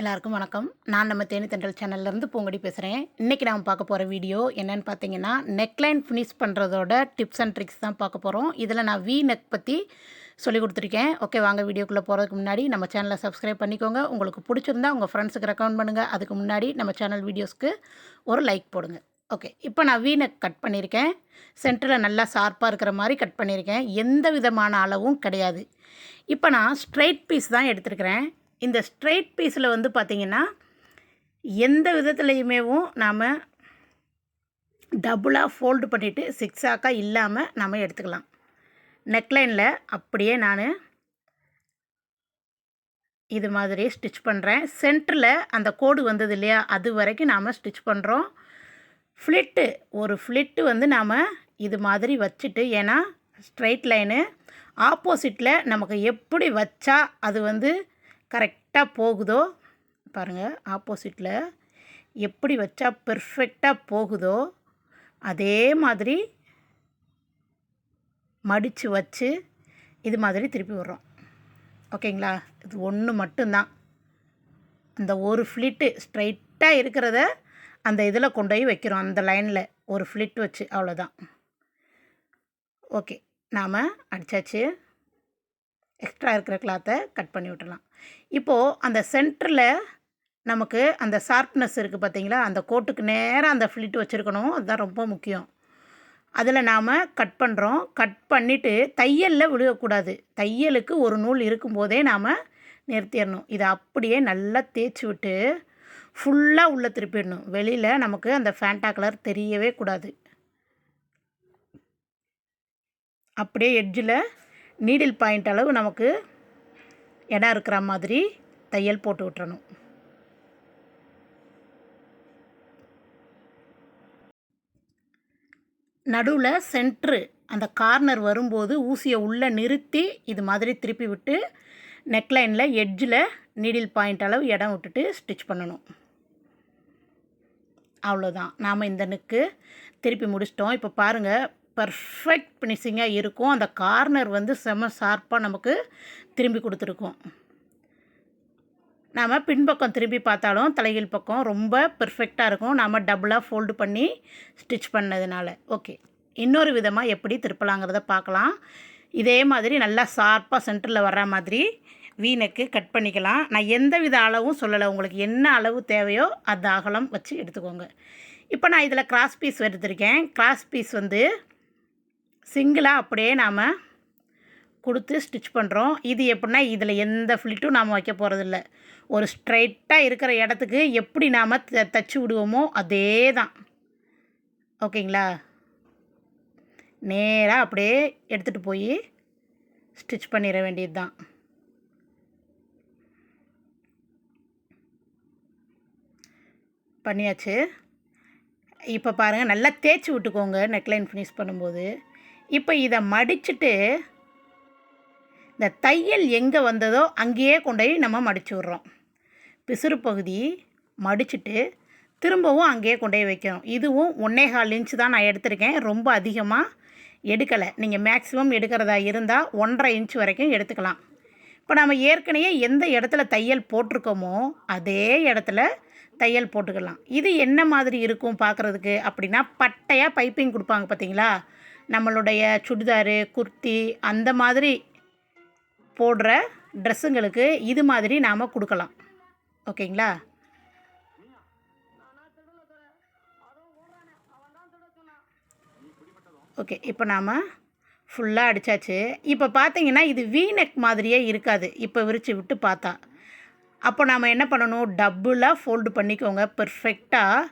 எல்லாருக்கும் வணக்கம். நான் நம்ம தேனி தென்றல் சேனல்லேருந்து பூங்கொடி பேசுகிறேன். இன்றைக்கி நாம் பார்க்க போகிற வீடியோ என்னென்னு பார்த்தீங்கன்னா, நெக்லைன் ஃபினிஷ் பண்ணுறதோட டிப்ஸ் அண்ட் ட்ரிக்ஸ் தான் பார்க்க போகிறோம். இதில் நான் நெக் பற்றி சொல்லிக் கொடுத்துருக்கேன். ஓகே, வாங்க வீடியோக்குள்ளே போகிறதுக்கு முன்னாடி நம்ம சேனலை சப்ஸ்கிரைப் பண்ணிக்கோங்க. உங்களுக்கு பிடிச்சிருந்தா உங்கள் ஃப்ரெண்ட்ஸுக்கு ரெக்கமெண்ட் பண்ணுங்கள். அதுக்கு முன்னாடி நம்ம சேனல் வீடியோஸ்க்கு ஒரு லைக் போடுங்க. ஓகே, இப்போ நான் நெக் கட் பண்ணியிருக்கேன். சென்டரில் நல்லா ஷார்ப்பாக இருக்கிற மாதிரி கட் பண்ணியிருக்கேன். எந்த விதமான அளவும் கிடையாது. இப்போ நான் ஸ்ட்ரைட் பீஸ் தான் எடுத்துருக்கிறேன். இந்த ஸ்ட்ரெயிட் பீஸில் வந்து பார்த்திங்கன்னா எந்த விதத்துலையுமேவும் நாம் டபுளாக ஃபோல்டு பண்ணிவிட்டு சிக்ஸாக்காக இல்லாமல் நாம் எடுத்துக்கலாம். நெக்லைனில் அப்படியே நான் இது மாதிரி ஸ்டிச் பண்ணுறேன். சென்டரில் அந்த கோடு வந்தது இல்லையா, அது வரைக்கும் நாம் ஸ்டிச் பண்ணுறோம். ஒரு ஃப்ளிட்டு வந்து நாம் இது மாதிரி வச்சுட்டு, ஏன்னா ஸ்ட்ரைட் லைனு ஆப்போசிட்டில் நமக்கு எப்படி வச்சா அது வந்து கரெக்டாக போகுதோ பாருங்கள், ஆப்போசிட்டில் எப்படி வச்சா பெர்ஃபெக்டாக போகுதோ அதே மாதிரி மடித்து வச்சு இது மாதிரி திருப்பி விடுறோம். ஓகேங்களா? இது ஒன்று மட்டும்தான். அந்த ஒரு ஃப்ளிட்டு ஸ்ட்ரைட்டாக இருக்கிறத அந்த இதில் கொண்டு போய் வைக்கிறோம். அந்த லைனில் ஒரு ஃப்ளிட் வச்சு, அவ்வளோதான். ஓகே, நாம் அடித்தாச்சு. எக்ஸ்ட்ரா இருக்கிற கிளாத்தை கட் பண்ணி விட்டுடலாம். இப்போது அந்த சென்டரில் நமக்கு அந்த ஷார்ப்னஸ் இருக்குது பார்த்தீங்களா, அந்த கோட்டுக்கு நேராக அந்த ஃப்ளிட் வச்சுருக்கணும். அதுதான் ரொம்ப முக்கியம். அதில் நாம் கட் பண்ணுறோம். கட் பண்ணிவிட்டு தையலில் விழுகக்கூடாது. தையலுக்கு ஒரு நூல் இருக்கும்போதே நாம் நிறுத்திடணும். இதை அப்படியே நல்லா தேய்ச்சி விட்டு ஃபுல்லாக உள்ளே திருப்பிடணும். வெளியில் நமக்கு அந்த ஃபேண்டா கலர் தெரியவே கூடாது. அப்படியே எட்ஜில் நீடில் பாயிண்ட் அளவு நமக்கு இடம் இருக்கிற மாதிரி தையல் போட்டு விட்டுறணும். நடுவில் சென்ட்ரு அந்த கார்னர் வரும்போது ஊசியை உள்ளே நிறுத்தி இது மாதிரி திருப்பி விட்டு நெக்லைனில் எட்ஜில் நீடில் பாயிண்ட் அளவு இடம் விட்டுட்டு ஸ்டிச் பண்ணணும். அவ்வளோதான். நாம் இந்த நெக்கு திருப்பி முடிச்சிட்டோம். இப்போ பாருங்கள், பர்ஃபெக்ட் ஃபினிஷிங்காக இருக்கும். அந்த கார்னர் வந்து செம ஷார்ப்பாக நமக்கு திரும்பி கொடுத்துருக்கோம். நாம் பின்பக்கம் திரும்பி பார்த்தாலும் தலைகீழ் பக்கம் ரொம்ப பெர்ஃபெக்டாக இருக்கும், நாம் டபுளாக ஃபோல்டு பண்ணி ஸ்டிச் பண்ணதுனால. ஓகே, இன்னொரு விதமாக எப்படி திருப்பலாங்கிறத பார்க்கலாம். இதே மாதிரி நல்லா ஷார்ப்பாக சென்டரில் வர்ற மாதிரி நெக்கு கட் பண்ணிக்கலாம். நான் எந்த வித அளவும் சொல்லலை, உங்களுக்கு என்ன அளவு தேவையோ அந்த அகலம் வச்சு எடுத்துக்கோங்க. இப்போ நான் இதில் கிராஸ் பீஸ் எடுத்திருக்கேன். கிராஸ் பீஸ் வந்து சிங்கிளாக அப்படியே நாம் கொடுத்து ஸ்டிச் பண்ணுறோம். இது எப்படின்னா, இதில் எந்த ஃப்ளிட்டும் நாம் வைக்க போகிறதில்ல. ஒரு ஸ்ட்ரைட்டாக இருக்கிற இடத்துக்கு எப்படி நாம் தச்சு விடுவோமோ அதே தான். ஓகேங்களா? நேராக அப்படியே எடுத்துகிட்டு போய் ஸ்டிச் பண்ணிட வேண்டியது தான். பண்ணியாச்சு. இப்போ பாருங்கள், நல்லா தேய்ச்சி விட்டுக்கோங்க நெக்லைன் ஃபினிஷ் பண்ணும்போது. இப்போ இதை மடிச்சுட்டு இந்த தையல் எங்கே வந்ததோ அங்கேயே கொண்டு போய் நம்ம மடித்து விட்றோம். பிசுறு பகுதி மடிச்சுட்டு திரும்பவும் அங்கேயே கொண்டு போய் வைக்கிறோம். இதுவும் 1.25 இன்ச்சு தான் நான் எடுத்திருக்கேன். ரொம்ப அதிகமாக எடுக்கலை. நீங்கள் மேக்ஸிமம் எடுக்கிறதா இருந்தால் 1.5 இன்ச்சு வரைக்கும் எடுத்துக்கலாம். இப்போ நம்ம ஏற்கனவே எந்த இடத்துல தையல் போட்டிருக்கோமோ அதே இடத்துல தையல் போட்டுக்கலாம். இது என்ன மாதிரி இருக்கும் பார்க்குறதுக்கு அப்படின்னா, பட்டையாக பைப்பிங் கொடுப்பாங்க பார்த்தீங்களா, நம்மளுடைய சுடிதாரு, குர்த்தி அந்த மாதிரி போடுற ட்ரெஸ்ஸுங்களுக்கு இது மாதிரி நாம் கொடுக்கலாம். ஓகேங்களா? ஓகே, இப்போ நாம் ஃபுல்லாக அடித்தாச்சு. இப்போ பார்த்தீங்கன்னா இது நெக் மாதிரியே இருக்காது இப்போ விரித்து விட்டு பார்த்தா. அப்போ நாம் என்ன பண்ணணும், டபுளாக ஃபோல்டு பண்ணிக்கோங்க. பெர்ஃபெக்டாக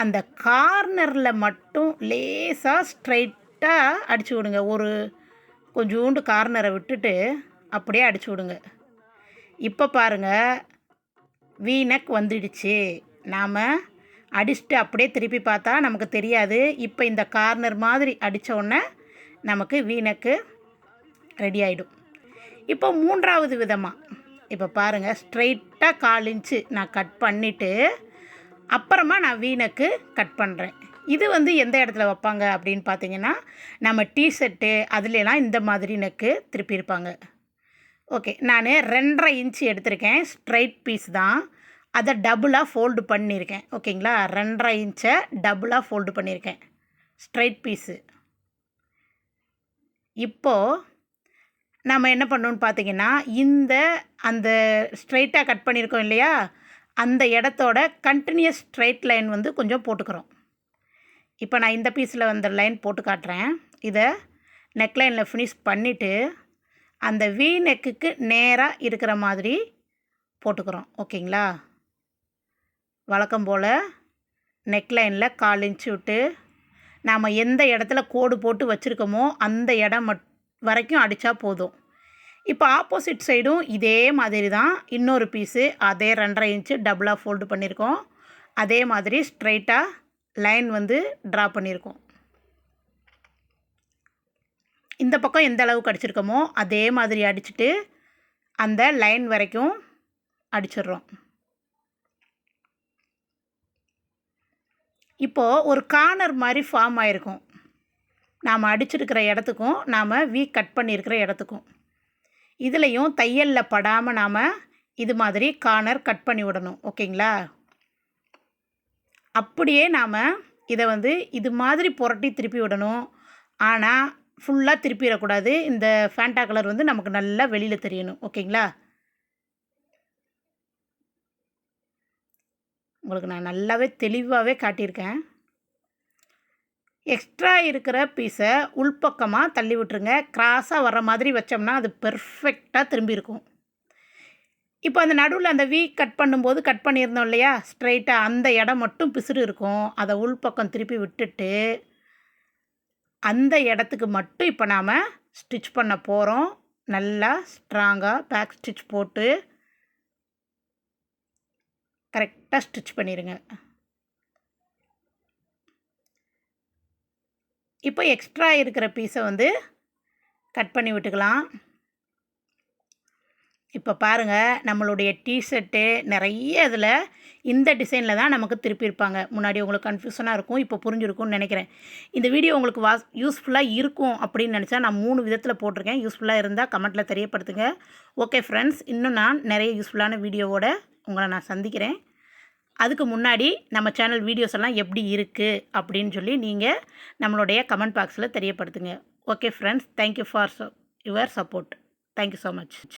அந்த கார்னரில் மட்டும் லேசாக ஸ்ட்ரைட்டாக அடித்து விடுங்க. ஒரு கொஞ்சோண்டு கார்னரை விட்டுட்டு அப்படியே அடித்து விடுங்க. இப்போ பாருங்கள், நெக் வந்துடுச்சு. நாம் அடிச்சுட்டு அப்படியே திருப்பி பார்த்தா நமக்கு தெரியாது. இப்போ இந்த கார்னர் மாதிரி அடித்த உடனே நமக்கு நெக்கு ரெடி ஆகிடும். இப்போ மூன்றாவது விதமாக இப்போ பாருங்கள், ஸ்ட்ரைட்டாக 1/4 இன்ச்சு நான் கட் பண்ணிவிட்டு அப்புறமா நான் நெக்கு கட் பண்ணுறேன். இது வந்து எந்த இடத்துல வைப்பாங்க அப்படின்னு பார்த்தீங்கன்னா, நம்ம டிஷர்ட்டு அதுலலாம் இந்த மாதிரி நெக்கு திருப்பியிருப்பாங்க. ஓகே, நான் 2.5 இன்ச்சு எடுத்திருக்கேன். ஸ்ட்ரைட் பீஸ் தான். அதை டபுளாக ஃபோல்டு பண்ணியிருக்கேன். ஓகேங்களா, 2.5 இன்ச்சை டபுளாக ஃபோல்டு பண்ணியிருக்கேன், ஸ்ட்ரைட் பீஸு. இப்போது நம்ம என்ன பண்ணணும்னு பார்த்தீங்கன்னா, அந்த ஸ்ட்ரைட்டாக கட் பண்ணியிருக்கோம் இல்லையா, அந்த இடத்தோட கண்டினியூஸ் ஸ்ட்ரைட் லைன் வந்து கொஞ்சம் போட்டுக்கிறோம். இப்போ நான் இந்த பீஸில் வந்து லைன் போட்டு காட்டுறேன். இதை நெக்லைனில் ஃபினிஷ் பண்ணிவிட்டு அந்த வி நெக்குக்கு நேராக இருக்கிற மாதிரி போட்டுக்கிறோம். ஓகேங்களா, வழக்கம் போல் நெக்லைனில் 1/4 இன்ச்சு விட்டு நாம் எந்த இடத்துல கோடு போட்டு வச்சுருக்கோமோ அந்த இடம் வரைக்கும் அடித்தா போதும். இப்போ ஆப்போசிட் சைடும் இதே மாதிரி தான். இன்னொரு பீஸு அதே 2.5 இன்ச்சு டபுளாக ஃபோல்டு பண்ணியிருக்கோம். அதே மாதிரி ஸ்ட்ரைட்டாக லைன் வந்து ட்ரா பண்ணியிருக்கோம். இந்த பக்கம் எந்த அளவுக்கு அடிச்சிருக்கோமோ அதே மாதிரி அடிச்சுட்டு அந்த லைன் வரைக்கும் அடிச்சிடுறோம். இப்போது ஒரு கார்னர் மாதிரி ஃபார்ம் ஆகிருக்கும், நாம் அடிச்சிருக்கிற இடத்துக்கும் நாம் வி கட் பண்ணியிருக்கிற இடத்துக்கும். இதுலேயும் தையலில் படாமல் நாம் இது மாதிரி கார்னர் கட் பண்ணி விடணும். ஓகேங்களா, அப்படியே நாம் இதை வந்து இது மாதிரி புரட்டி திருப்பி விடணும். ஆனால் ஃபுல்லாக திருப்பிடக்கூடாது. இந்த ஃபேண்டா கலர் வந்து நமக்கு நல்லா வெளியில் தெரியணும். ஓகேங்களா, உங்களுக்கு நான் நல்லாவே தெளிவாகவே காட்டியிருக்கேன். எக்ஸ்ட்ரா இருக்கிற பீஸை உள்பக்கமாக தள்ளி விட்டுருங்க. கிராஸாக வர்ற மாதிரி வச்சோம்னா அது பெர்ஃபெக்டாக திரும்பி இருக்கும். இப்போ அந்த நடுவில் அந்த வீ கட் பண்ணும்போது கட் பண்ணியிருந்தோம் இல்லையா, ஸ்ட்ரைட்டாக அந்த இடம் மட்டும் பிசுறு இருக்கும். அதை உள்பக்கம் திருப்பி விட்டுட்டு அந்த இடத்துக்கு மட்டும் இப்போ நாம் ஸ்டிச் பண்ண போகிறோம். நல்லா ஸ்ட்ராங்காக பேக் ஸ்டிச் போட்டு கரெக்டாக ஸ்டிச் பண்ணிடுங்க. இப்போ எக்ஸ்ட்ரா இருக்கிற பீஸை வந்து கட் பண்ணி விட்டுக்கலாம். இப்போ பாருங்கள், நம்மளுடைய டிஷர்ட்டு நிறைய இதில் இந்த டிசைனில் தான் நமக்கு திருப்பியிருப்பாங்க. முன்னாடி உங்களுக்கு கன்ஃபியூஷனாக இருக்கும், இப்போ புரிஞ்சிருக்கும்னு நினைக்கிறேன். இந்த வீடியோ உங்களுக்கு யூஸ்ஃபுல்லாக இருக்கும் அப்படின்னு நினச்சா நான் 3 விதத்தில் போட்டிருக்கேன். யூஸ்ஃபுல்லாக இருந்தால் கமெண்ட்டில் தெரியப்படுத்துங்க. ஓகே ஃப்ரெண்ட்ஸ், இன்னும் நான் நிறைய யூஸ்ஃபுல்லான வீடியோவோட உங்களை நான் சந்திக்கிறேன். அதுக்கு முன்னாடி நம்ம சேனல் வீடியோஸ் எல்லாம் எப்படி இருக்குது அப்படின்னு சொல்லி நீங்கள் நம்மளுடைய கமெண்ட் பாக்ஸில் தெரியப்படுத்துங்க. Okay friends, thank you for your support. Thank you so much.